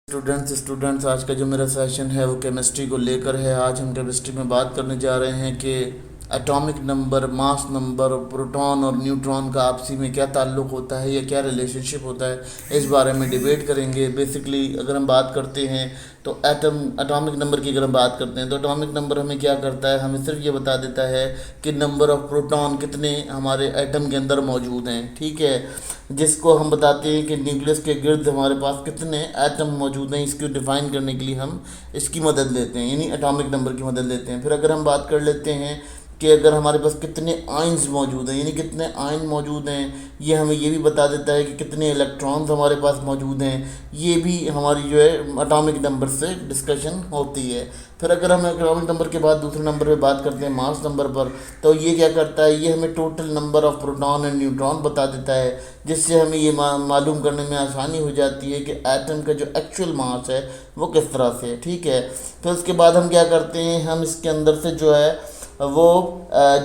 Students आज का जो मेरा सेशन है वो केमिस्ट्री को लेकर है। आज हम केमिस्ट्री में बात करने जा रहे हैं कि atomic number, mass number, proton और न्यूट्रॉन का आपसी में क्या ताल्लुक़ होता है या क्या रिलेशनशिप होता है, इस बारे में डिबेट करेंगे। बेसिकली अगर हम बात करते हैं तो एटॉमिक नंबर की अगर हम बात करते हैं तो एटॉमिक नंबर हमें क्या करता है, हमें सिर्फ ये बता देता है कि नंबर ऑफ़ प्रोटॉन कितने हमारे एटम के अंदर मौजूद हैं, ठीक है। जिसको हम बताते हैं कि न्यूक्लियस के गिर्द हमारे पास कितने एटम मौजूद हैं, इसको डिफ़ाइन करने के लिए हम इसकी मदद लेते हैं, यानी एटॉमिक नंबर की मदद लेते हैं। फिर अगर हम बात कर लेते हैं कि अगर हमारे पास कितने आयन्स मौजूद हैं, यानी कितने आयन मौजूद हैं, ये हमें ये भी बता देता है कि कितने इलेक्ट्रॉन्स हमारे पास मौजूद हैं। ये भी हमारी जो है एटॉमिक नंबर से डिस्कशन होती है। फिर अगर हम एटॉमिक नंबर के बाद दूसरे नंबर पे बात करते हैं मास नंबर पर, तो ये क्या करता है, ये हमें total number of proton and neutron बता देता है, जिससे हमें ये मालूम करने में आसानी हो जाती है कि एटम का जो एक्चुअल मास है वो किस तरह से है, ठीक है। फिर उसके बाद हम क्या करते हैं, हम इसके अंदर से जो है वो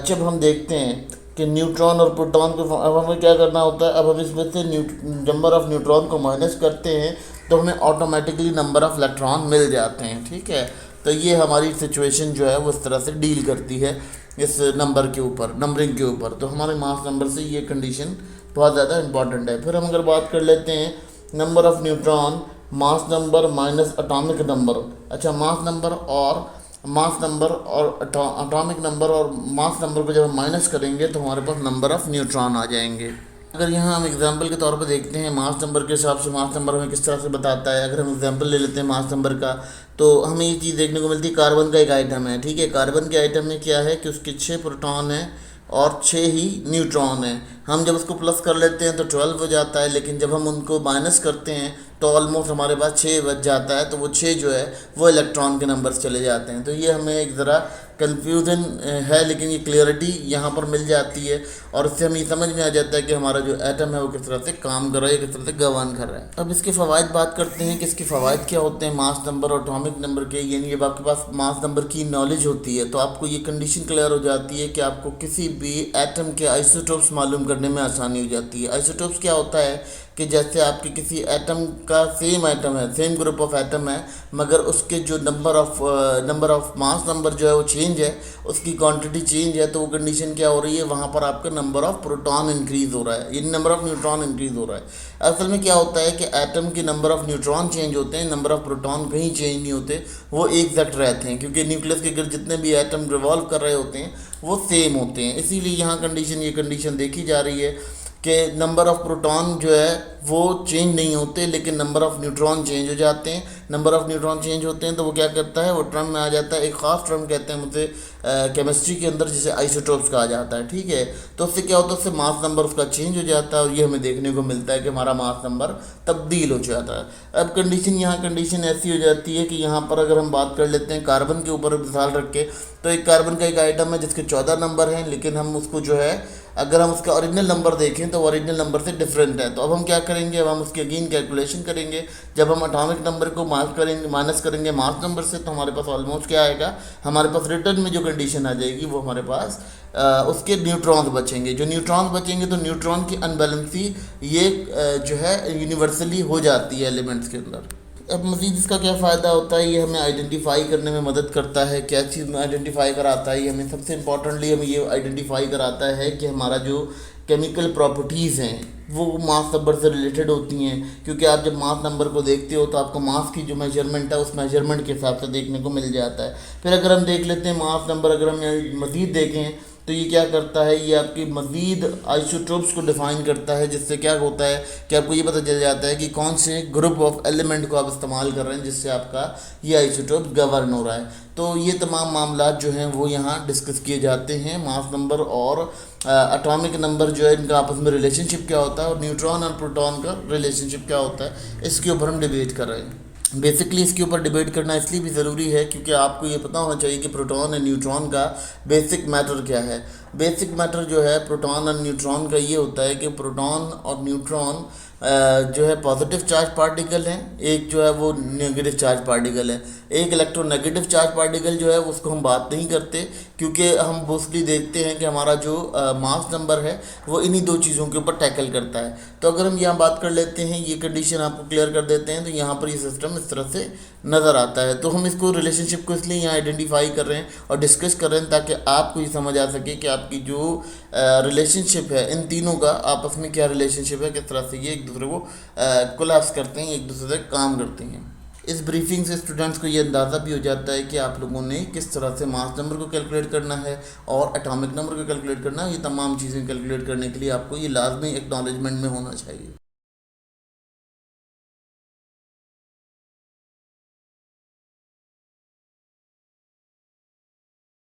जब हम देखते हैं कि न्यूट्रॉन और प्रोटॉन को, अब हमें क्या करना होता है, अब हम इसमें से नंबर ऑफ़ न्यूट्रॉन को माइनस करते हैं तो हमें ऑटोमेटिकली नंबर ऑफ़ इलेक्ट्रॉन मिल जाते हैं, ठीक है। तो ये हमारी सिचुएशन जो है वो इस तरह से डील करती है इस नंबर के ऊपर, नंबरिंग के ऊपर। तो हमारे मास नंबर से ये कंडीशन बहुत ज़्यादा इंपॉर्टेंट है। फिर हम अगर बात कर लेते हैं number of neutron, mass number minus atomic number. अच्छा, मास नंबर और एटॉमिक नंबर और मास नंबर को जब हम माइनस करेंगे तो हमारे पास नंबर ऑफ़ न्यूट्रॉन आ जाएंगे। अगर यहाँ हम एग्जांपल के तौर पर देखते हैं मास नंबर के हिसाब से, मास नंबर हमें किस तरह से बताता है। अगर हम एग्जांपल ले लेते हैं मास नंबर का, तो हमें ये चीज़ देखने को मिलती है, कार्बन का एक आइटम है, ठीक है। कार्बन के आइटम में क्या है कि उसके 6 प्रोटॉन हैं और 6 ही न्यूट्रॉन हैं। हम जब उसको प्लस कर लेते हैं तो 12 हो जाता है, लेकिन जब हम उनको माइनस करते हैं तो ऑलमोस्ट हमारे पास 6 बच जाता है। तो वो 6 जो है वो इलेक्ट्रॉन के नंबर्स चले जाते हैं। तो ये हमें एक ज़रा कन्फ्यूज़न है, लेकिन ये क्लियरिटी यहाँ पर मिल जाती है और इससे हमें समझ में आ जाता है कि हमारा जो एटम है वो किस तरह से काम कर रहा है, किस तरह से गवर्न कर रहा है। अब इसके फ़वाइद बात करते हैं कि इसके फ़वाइद क्या होते हैं मास नंबर और एटॉमिक नंबर के। यानी जब आपके पास मास नंबर की नॉलेज होती है तो आपको ये कंडीशन क्लियर हो जाती है कि आपको किसी भी एटम के आइसोटोप्स मालूम करने में आसानी हो जाती है। आइसोटोप्स क्या होता है कि जैसे आपके किसी एटम का सेम एटम है, सेम ग्रुप ऑफ एटम है, मगर उसके जो नंबर ऑफ मास नंबर जो है वो चेंज है, उसकी क्वांटिटी चेंज है, तो वो कंडीशन क्या हो रही है, वहाँ पर आपका नंबर ऑफ़ प्रोटॉन इंक्रीज़ हो रहा है, यानी नंबर ऑफ़ न्यूट्रॉन इंक्रीज़ हो रहा है। असल में क्या होता है कि एटम के नंबर ऑफ़ न्यूट्रॉन चेंज होते हैं, नंबर ऑफ़ प्रोटॉन कहीं चेंज नहीं होते, वो एग्जैक्ट रहते हैं, क्योंकि न्यूक्लियस के गिर्द जितने भी एटम रिवॉल्व कर रहे होते हैं वो सेम होते हैं। इसीलिए यहाँ ये कंडीशन देखी जा रही है कि नंबर ऑफ़ प्रोटॉन जो है वो चेंज नहीं होते, लेकिन नंबर ऑफ़ न्यूट्रॉन चेंज हो जाते हैं। नंबर ऑफ़ न्यूट्रॉन चेंज होते हैं तो वो क्या करता है, वो टर्म में आ जाता है, एक ख़ास टर्म कहते हैं मुझे केमिस्ट्री के अंदर, जिसे आइसोटोप्स कहा जाता है, ठीक है। तो उससे क्या होता है, उससे मास नंबर उसका चेंज हो जाता है और ये हमें देखने को मिलता है कि हमारा मास नंबर तब्दील हो जाता है। अब कंडीशन ऐसी हो जाती है कि यहाँ पर अगर हम बात कर लेते हैं कार्बन के ऊपर मिसाल रख के, तो एक कार्बन का एक आइटम है जिसके 14 नंबर हैं, लेकिन हम उसको जो है अगर हम उसका ओरिजिनल नंबर देखें तो ओरिजिनल नंबर से डिफरेंट है। तो अब हम क्या करेंगे, अब हम उसकी अगेन कैलकुलेशन करेंगे। जब हम एटॉमिक नंबर को माइनस करेंगे मास नंबर से, तो हमारे पास ऑलमोस्ट क्या आएगा, हमारे पास रिटर्न में जो कंडीशन आ जाएगी वो हमारे पास उसके न्यूट्रॉन्स बचेंगे। जो न्यूट्रॉन्स बचेंगे तो न्यूट्रॉन की अनबैलेंसी ये जो है यूनिवर्सली हो जाती है एलिमेंट्स के अंदर। अब मज़ीद इसका क्या फ़ायदा होता है, ये हमें आइडेंटिफाई करने में मदद करता है। क्या चीज़ में आइडेंटिफाई कराता है, ये हमें सबसे इम्पॉर्टेंटली हमें ये आइडेंटिफाई कराता है कि हमारा जो केमिकल प्रॉपर्टीज़ हैं वो मास नंबर से रिलेटेड होती हैं, क्योंकि आप जब मास नंबर को देखते हो तो आपको मास की जो मेजरमेंट है उस मेजरमेंट के हिसाब से देखने को मिल जाता है। फिर अगर हम देख लेते हैं मास नंबर, अगर हम यहाँ मज़ीद देखें तो ये क्या करता है, ये आपकी मज़ीद आइसोटोप्स को डिफ़ाइन करता है, जिससे क्या होता है कि आपको ये पता चल जाता है कि कौन से ग्रुप ऑफ एलिमेंट को आप इस्तेमाल कर रहे हैं, जिससे आपका ये आइसोटोप गवर्न हो रहा है। तो ये तमाम मामलात जो हैं वो यहाँ डिस्कस किए जाते हैं। मास नंबर और एटॉमिक नंबर जो है इनका आपस में रिलेशनशिप क्या होता है और न्यूट्रॉन और प्रोटॉन का रिलेशनशिप क्या होता है, इसके ऊपर हम डिबेट कर रहे हैं। बेसिकली इसके ऊपर डिबेट करना इसलिए भी ज़रूरी है क्योंकि आपको ये पता होना चाहिए कि प्रोटॉन और न्यूट्रॉन का बेसिक मैटर क्या है। बेसिक मैटर जो है प्रोटॉन और न्यूट्रॉन का ये होता है कि प्रोटॉन और न्यूट्रॉन जो है पॉजिटिव चार्ज पार्टिकल हैं, एक जो है वो नेगेटिव चार्ज पार्टिकल है। एक इलेक्ट्रोनेगेटिव चार्ज पार्टिकल जो है उसको हम बात नहीं करते, क्योंकि हम मोस्टली देखते हैं कि हमारा जो मास नंबर है वो इन्हीं दो चीज़ों के ऊपर टैकल करता है। तो अगर हम यहाँ बात कर लेते हैं, ये कंडीशन आपको क्लियर कर देते हैं, तो यहाँ पर ये सिस्टम इस तरह से नज़र आता है। तो हम इसको रिलेशनशिप को इसलिए यहाँ आइडेंटिफाई कर रहे हैं और डिस्कस कर रहे हैं ताकि आपको ये समझ आ सके कि आपकी जो रिलेशनशिप है इन तीनों का आपस में क्या रिलेशनशिप है, किस तरह से ये एक दूसरे को कोलैप्स करते हैं, एक दूसरे से काम करते हैं। इस ब्रीफिंग से स्टूडेंट्स को ये अंदाज़ा भी हो जाता है कि आप लोगों ने किस तरह से मास नंबर को कैलकुलेट करना है और एटॉमिक नंबर को कैलकुलेट करना है। ये तमाम चीज़ें कैलकुलेट करने के लिए आपको ये लाजमी एक्नॉलेजमेंट में होना चाहिए।